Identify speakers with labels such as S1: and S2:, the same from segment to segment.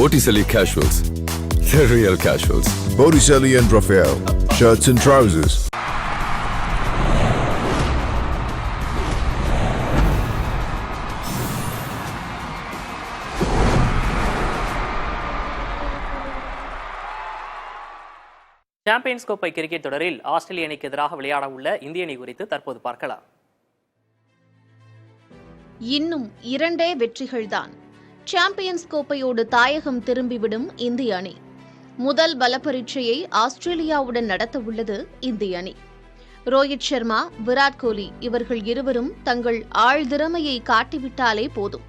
S1: Botticelli Casuals, the real casuals.
S2: Botticelli and Raphael, shirts and trousers.
S3: Champions கோப்பை cricket தொடரில் ஆஸ்திரேலிய அணிக்கு எதிராக விளையாட உள்ள இந்திய அணி குறித்து தற்போது பார்க்கலாம்.
S4: இன்னும் 2 வெற்றிகள்தான். சாம்பியன்ஸ் கோப்பையோடு தாயகம் திரும்பிவிடும் இந்திய அணி. முதல் பலப்பரீட்சையை ஆஸ்திரேலியாவுடன் நடத்த உள்ளது இந்திய அணி. ரோஹித் சர்மா, விராட் கோலி இவர்கள் இருவரும் தங்கள் ஆழ்திறமையை காட்டிவிட்டாலே போதும்,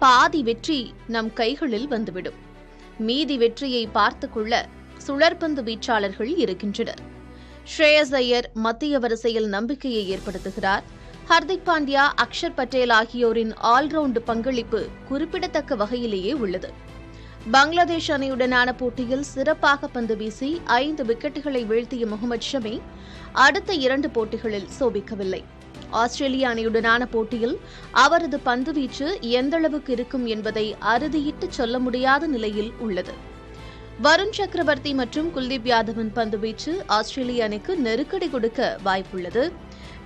S4: பாதி வெற்றி நம் கைகளில் வந்துவிடும். மீதி வெற்றியை பார்த்துக்கொள்ள சுழற்பந்து வீச்சாளர்கள் இருக்கின்றனர். ஸ்ரேயஸ் ஐயர் மத்திய வரிசையில் நம்பிக்கையை ஏற்படுத்துகிறார். ஹர்திக் பாண்டியா, அக்ஷர் பட்டேல் ஆகியோரின் ஆல்ரவுண்ட் பங்களிப்பு குறிப்பிடத்தக்க வகையிலேயே உள்ளது. பங்களாதேஷ் அணியுடனான போட்டியில் சிறப்பாக பந்து வீசி 5 விக்கெட்டுகளை வீழ்த்திய முகமது ஷமி அடுத்த 2 போட்டிகளில் சோபிக்கவில்லை. ஆஸ்திரேலிய அணியுடனான போட்டியில் அவரது பந்துவீச்சு எந்தளவுக்கு இருக்கும் என்பதை அறுதியிட்டு சொல்ல முடியாத நிலையில் உள்ளது. வருண் சக்கரவர்த்தி மற்றும் குல்தீப் யாதவின் பந்துவீச்சு ஆஸ்திரேலிய அணிக்கு நெருக்கடி கொடுக்க வாய்ப்புள்ளது.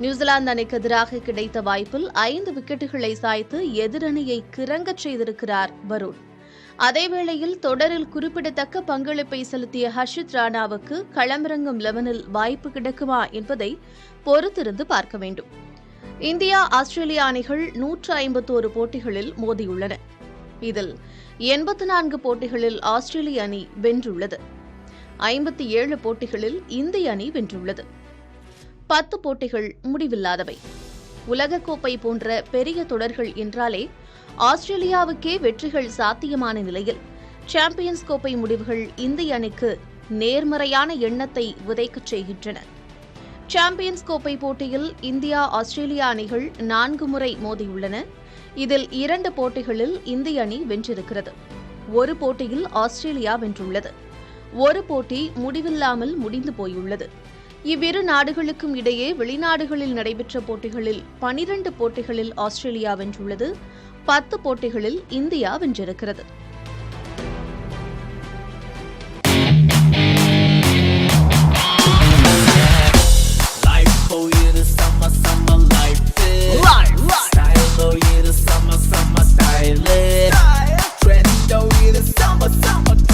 S4: நியூசிலாந்து அணிக்கு எதிராக கிடைத்த வாய்ப்பில் 5 விக்கெட்டுகளை சாய்த்து எதிரணியை கிறங்கச் செய்திருக்கிறார் வருண். அதேவேளையில் தொடரில் குறிப்பிடத்தக்க பங்களிப்பை செலுத்திய ஹர்ஷித் ராணாவுக்கு களமிறங்கும் 11ல் வாய்ப்பு கிடைக்குமா என்பதை பொறுத்திருந்து பார்க்க வேண்டும். இந்தியா ஆஸ்திரேலிய அணிகள் 151 போட்டிகளில் மோதியுள்ளன. இதில் 84 போட்டிகளில் ஆஸ்திரேலிய அணி வென்றுள்ளது. 57 போட்டிகளில் இந்திய அணி வென்றுள்ளது. 10 போட்டிகள் முடிவில்லாதவை. உலகக்கோப்பை போன்ற பெரிய தொடர்கள் என்றாலே ஆஸ்திரேலியாவுக்கே வெற்றிகள் சாத்தியமான நிலையில் சாம்பியன்ஸ் கோப்பை முடிவுகள் இந்திய அணிக்கு நேர்மறையான எண்ணத்தை விதைக்கச் செய்கின்றன. சாம்பியன்ஸ் கோப்பை போட்டியில் இந்தியா ஆஸ்திரேலியா அணிகள் 4 முறை மோதியுள்ளன. இதில் 2 போட்டிகளில் இந்திய அணி வென்றிருக்கிறது. 1 போட்டியில் ஆஸ்திரேலியா வென்றுள்ளது. 1 போட்டி முடிவில்லாமல் முடிந்து போயுள்ளது. இவ்விரு நாடுகளுக்கும் இடையே வெளிநாடுகளில் நடைபெற்ற போட்டிகளில் 12 போட்டிகளில் ஆஸ்திரேலியா வென்றுள்ளது. 10 போட்டிகளில் India வென்றிருக்கிறது.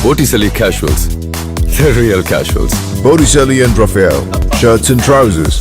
S1: Botticelli Casuals, the real casuals.
S2: Botticelli and Raphael, shirts and trousers.